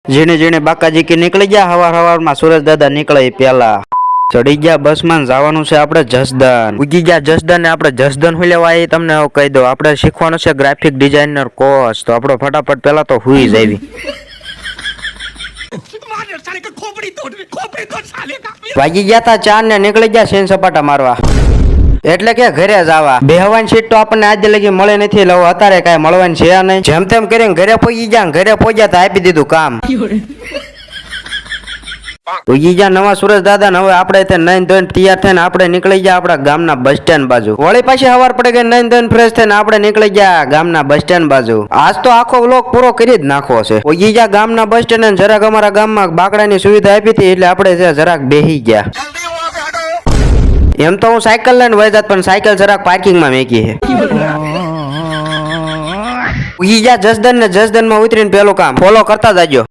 જેને જેને બાકાજી કે નીકળી ગયા હવાર સુરજ દાદા નીકળે પેલા ચડી ગયા બસ માં જવાનું છે આપણે જસદન ઉગી ગયા જસદન ને આપણે જસદન હું લેવા એ તમને હવે કહી દો આપણે શીખવાનું છે ગ્રાફિક ડિઝાઇનર કોર્સ તો આપણો ફટાફટ પેલા તો હુઈ જાવી વાગી ગયા તા 4 ને નીકળી ગયા સેન સપાટા મારવા એટલે કે ઘરે જવા બેહવાની સીટ તો આપણને આજે લગી મળે નથી એટલે અત્યારે કઈ મળવાની છે નહીં જેમ તેમ કરીને ઘરે પહોંચી ગયા ઘરે પહોંચ્યા તો આપી દીધું કામ ઉગી ગયા નવા સુરજ દાદા ને હવે આપણે તે નાઈન ધોઈને તૈયાર થઈને આપણે નીકળી ગયા આપણા ગામના બસ સ્ટેન્ડ બાજુ વળી પાછી સવાર પડે ગઈ નાઈન ધોઈને ફ્રેશ થઈને આપણે નીકળી ગયા ગામના બસ સ્ટેન્ડ બાજુ આજ તો આખો વ્લોગ પૂરો કરી જ નાખવો છે ઉગી ગયા ગામના બસ સ્ટેન્ડ ને જરાક અમારા ગામમાં બાકડાની સુવિધા આપી હતી એટલે આપણે જરાક બેહી ગયા એમ તો હું સાયકલ લઈને વહી જાત પણ સાયકલ જરાક પાર્કિંગમાં મેકી છે ઉગી ગયા જસદન ને જસદન માં ઉતરીને પેલું કામ ફોલો કરતા જાજો